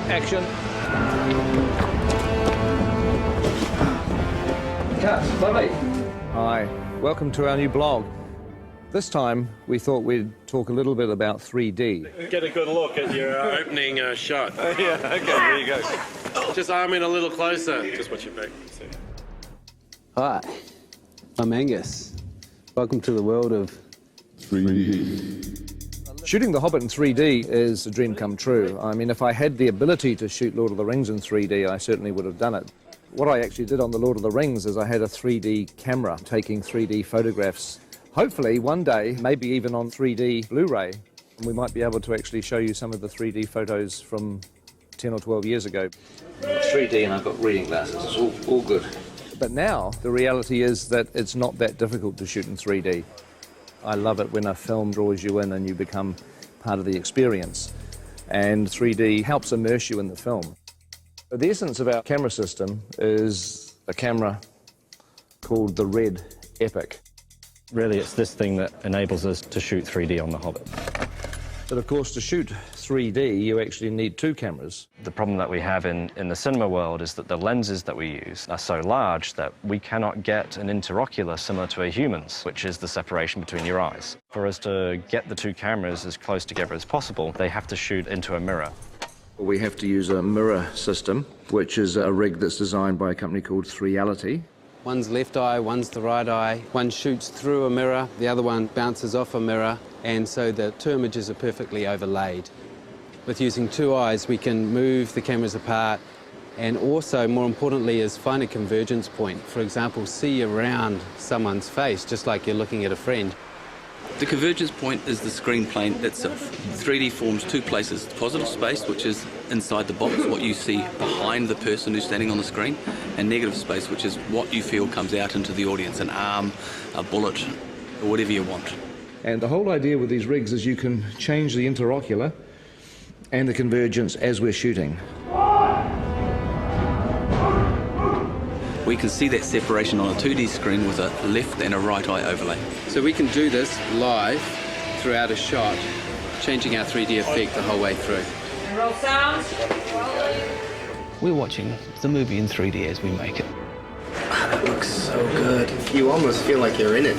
Action. Cut. Lovely. Hi. Welcome to our new blog. This time, we thought we'd talk a little bit about 3D. Get a good look at your opening shot. Yeah, okay, there you go. Just arm in a little closer. Just watch your back. Hi, I'm Angus. Welcome to the world of 3D. Shooting The Hobbit in 3D is a dream come true. I mean, if I had the ability to shoot Lord of the Rings in 3D, I certainly would have done it. What I actually did on the Lord of the Rings is I had a 3D camera taking 3D photographs. Hopefully, one day, maybe even on 3D Blu-ray, we might be able to actually show you some of the 3D photos from 10 or 12 years ago. 3D and I've got reading glasses, it's all good. But now, the reality is that it's not that difficult to shoot in 3D. I love it when a film draws you in and you become part of the experience. And 3D helps immerse you in the film. But the essence of our camera system is a camera called the Red Epic. Really, it's this thing that enables us to shoot 3D on The Hobbit. But of course, to shoot 3D, you actually need two cameras. The problem that we have in the cinema world is that the lenses that we use are so large that we cannot get an interocular similar to a human's, which is the separation between your eyes. For us to get the two cameras as close together as possible, they have to shoot into a mirror. We have to use a mirror system, which is a rig that's designed by a company called Reality. one's left eye, one's the right eye. One shoots through a mirror, the other one bounces off a mirror, and so the two images are perfectly overlaid. With using two eyes, we can move the cameras apart and also, more importantly, is find a convergence point. For example, see around someone's face, just like you're looking at a friend. The convergence point is the screen plane itself. 3D forms two places, positive space, which is inside the box, what you see behind the person who's standing on the screen, and negative space, which is what you feel comes out into the audience, an arm, a bullet, or whatever you want. And the whole idea with these rigs is you can change the interocular and the convergence as we're shooting. We can see that separation on a 2D screen with a left and a right eye overlay. So we can do this live throughout a shot, changing our 3D effect the whole way through. Roll sound. We're watching the movie in 3D as we make it. That looks so good. You almost feel like you're in it.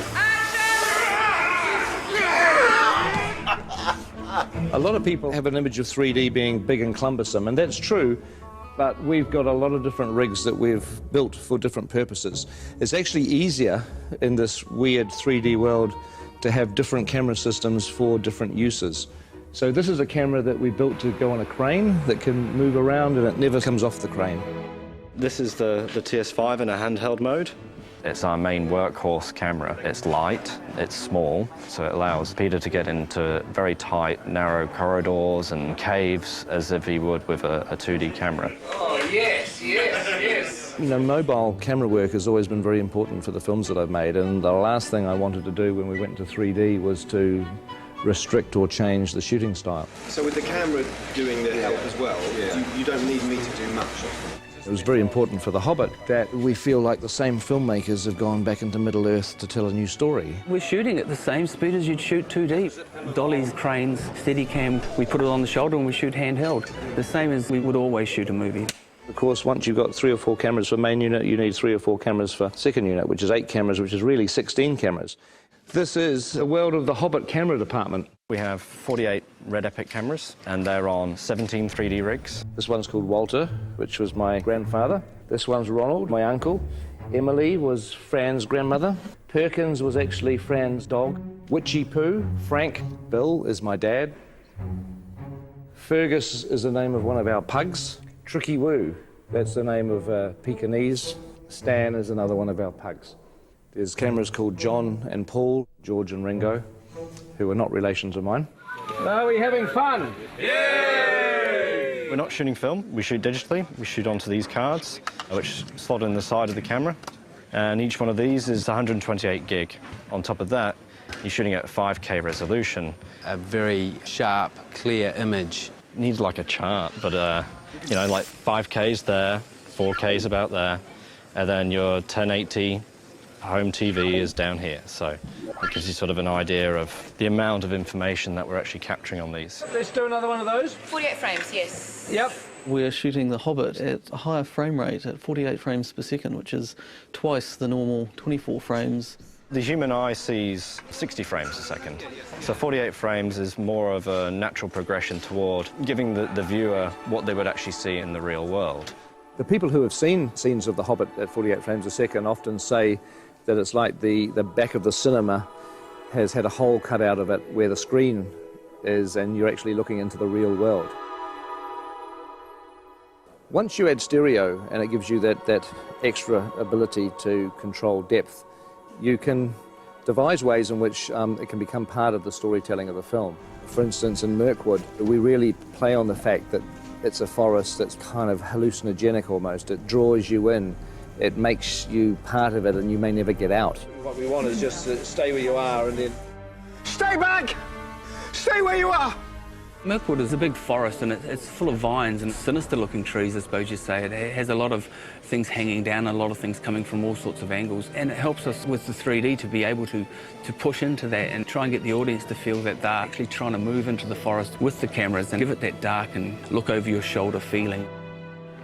A lot of people have an image of 3D being big and cumbersome, and that's true, but we've got a lot of different rigs that we've built for different purposes. It's actually easier in this weird 3D world to have different camera systems for different uses. So this is a camera that we built to go on a crane that can move around and it never comes off the crane. This is the TS5 in a handheld mode. It's our main workhorse camera. It's light, it's small, so it allows Peter to get into very tight, narrow corridors and caves as if he would with a 2D camera. Oh, yes, yes, yes. You know, mobile camera work has always been very important for the films that I've made, and the last thing I wanted to do when we went to 3D was to restrict or change the shooting style. So with the camera doing the help as well, you don't need me to do much. It was very important for The Hobbit that we feel like the same filmmakers have gone back into Middle-earth to tell a new story. We're shooting at the same speed as you'd shoot 2D. Dollies, cranes, Steadicam, we put it on the shoulder and we shoot handheld. The same as we would always shoot a movie. Of course, once you've got 3 or 4 cameras for main unit, you need 3 or 4 cameras for second unit, which is 8 cameras, which is really 16 cameras. This is the world of the Hobbit camera department. We have 48 Red Epic cameras, and they're on 17 3D rigs. This one's called Walter, which was my grandfather. This one's Ronald, my uncle. Emily was Fran's grandmother. Perkins was actually Fran's dog. Witchy Poo, Frank, Bill is my dad. Fergus is the name of one of our pugs. Tricky Woo, that's the name of Pekingese. Stan is another one of our pugs. There's cameras called John and Paul, George and Ringo, who are not relations of mine. Are we having fun? Yay! We're not shooting film, we shoot digitally. We shoot onto these cards, which slot in the side of the camera. And each one of these is 128 gig. On top of that, you're shooting at 5K resolution. A very sharp, clear image. Needs like a chart, but you know, like 5K's there, 4K's about there, and then your 1080 home TV is down here. So It gives you sort of an idea of the amount of information that we're actually capturing on these. Let's do another one of those. 48 frames, yes. Yep. We're shooting the Hobbit at a higher frame rate at 48 frames per second, which is twice the normal 24 frames. The human eye sees 60 frames a second, so 48 frames is more of a natural progression toward giving the viewer what they would actually see in the real world. The people who have seen scenes of The Hobbit at 48 frames a second often say that it's like the back of the cinema has had a hole cut out of it where the screen is, and you're actually looking into the real world. Once you add stereo, and it gives you that extra ability to control depth, you can devise ways in which it can become part of the storytelling of the film. For instance, in Mirkwood, we really play on the fact that it's a forest that's kind of hallucinogenic almost. It draws you in. It makes you part of it, and you may never get out. What we want is just to stay where you are and then... Stay back! Stay where you are! Mirkwood is a big forest, and it's full of vines and sinister-looking trees, I suppose you'd say. It has a lot of things hanging down, a lot of things coming from all sorts of angles, and it helps us with the 3D to be able to push into that and try and get the audience to feel that they're actually trying to move into the forest with the cameras and give it that dark and look over your shoulder feeling.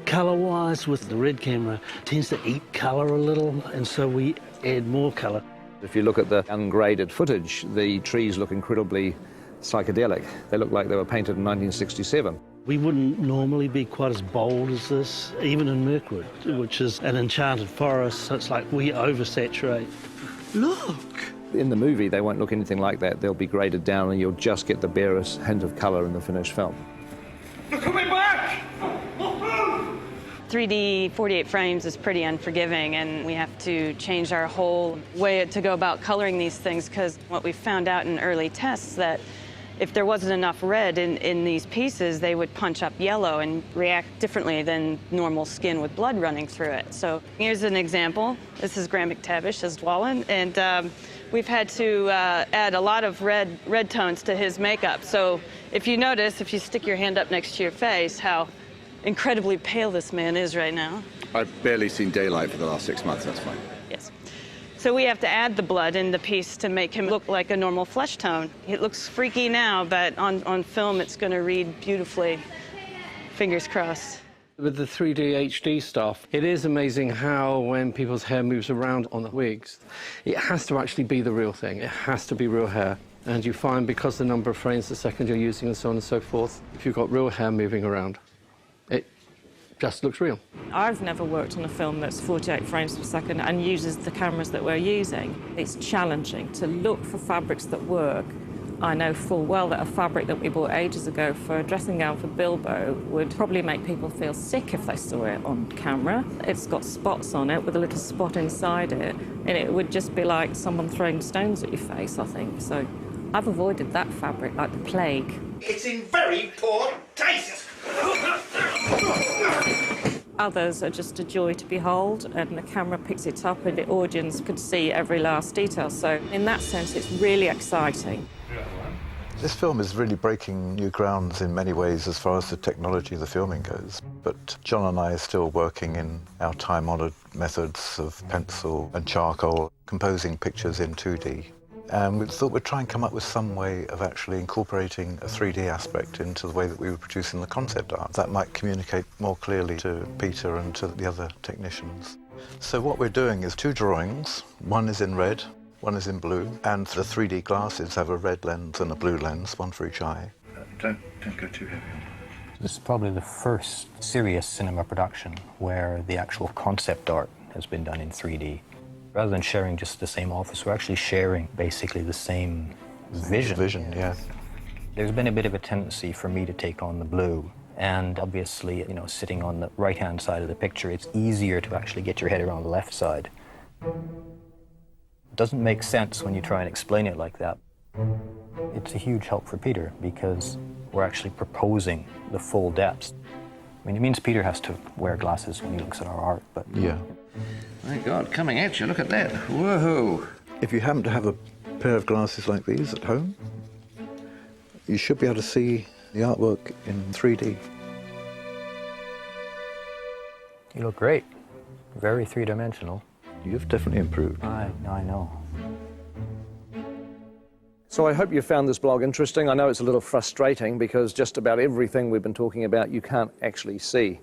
Colour-wise, with the red camera, tends to eat colour a little, and so we add more colour. If you look at the ungraded footage, the trees look incredibly psychedelic. They look like they were painted in 1967. We wouldn't normally be quite as bold as this, even in Mirkwood, which is an enchanted forest, so it's like we oversaturate. Look! In the movie, they won't look anything like that. They'll be graded down, and you'll just get the barest hint of colour in the finished film. Look at me back! 3D 48 frames is pretty unforgiving, and we have to change our whole way to go about coloring these things, because what we found out in early tests that if there wasn't enough red in these pieces, they would punch up yellow and react differently than normal skin with blood running through it. So here's an example. This is Graham McTavish as Wallen, and we've had to add a lot of red tones to his makeup. So if you notice, if you stick your hand up next to your face, how incredibly pale this man is right now. I've barely seen daylight for the last 6 months, that's fine. Yes. So we have to add the blood in the piece to make him look like a normal flesh tone. It looks freaky now, but on film it's going to read beautifully. Fingers crossed. With the 3D HD stuff, it is amazing how when people's hair moves around on the wigs, it has to actually be the real thing. It has to be real hair. And you find, because the number of frames a second you're using and so on and so forth, if you've got real hair moving around, it just looks real. I've never worked on a film that's 48 frames per second and uses the cameras that we're using. It's challenging to look for fabrics that work. I know full well that a fabric that we bought ages ago for a dressing gown for Bilbo would probably make people feel sick if they saw it on camera. It's got spots on it with a little spot inside it, and it would just be like someone throwing stones at your face, I think. So I've avoided that fabric like the plague. It's in very poor taste! Others are just a joy to behold, and the camera picks it up and the audience could see every last detail. So in that sense, it's really exciting. This film is really breaking new grounds in many ways as far as the technology of the filming goes. But John and I are still working in our time-honoured methods of pencil and charcoal, composing pictures in 2D. And we thought we'd try and come up with some way of actually incorporating a 3D aspect into the way that we were producing the concept art. That might communicate more clearly to Peter and to the other technicians. So what we're doing is 2 drawings. One is in red, one is in blue, and the 3D glasses have a red lens and a blue lens, one for each eye. Don't go too heavy on it. This is probably the first serious cinema production where the actual concept art has been done in 3D. Rather than sharing just the same office, we're actually sharing basically the same vision. Vision, yeah. There's been a bit of a tendency for me to take on the blue. And obviously, you know, sitting on the right-hand side of the picture, it's easier to actually get your head around the left side. It doesn't make sense when you try and explain it like that. It's a huge help for Peter because we're actually proposing the full depths. I mean, it means Peter has to wear glasses when he looks at our art, but... Yeah. My God, coming at you, look at that. Woohoo! If you happen to have a pair of glasses like these at home, you should be able to see the artwork in 3D. You look great. Very three-dimensional. You've definitely improved. I know. So I hope you found this blog interesting. I know it's a little frustrating because just about everything we've been talking about you can't actually see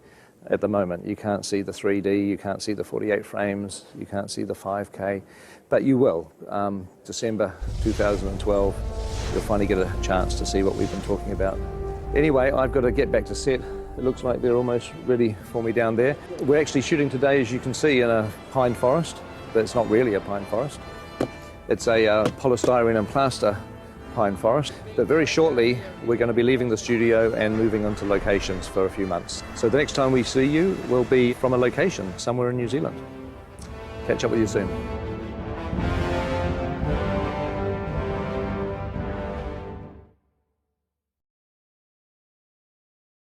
at the moment. You can't see the 3D, you can't see the 48 frames, you can't see the 5K, but you will. December 2012, you'll finally get a chance to see what we've been talking about. Anyway, I've got to get back to set. It looks like they're almost ready for me down there. We're actually shooting today, as you can see, in a pine forest, but it's not really a pine forest. It's a polystyrene and plaster pine forest. But very shortly, we're going to be leaving the studio and moving on to locations for a few months. So the next time we see you will be from a location somewhere in New Zealand. Catch up with you soon.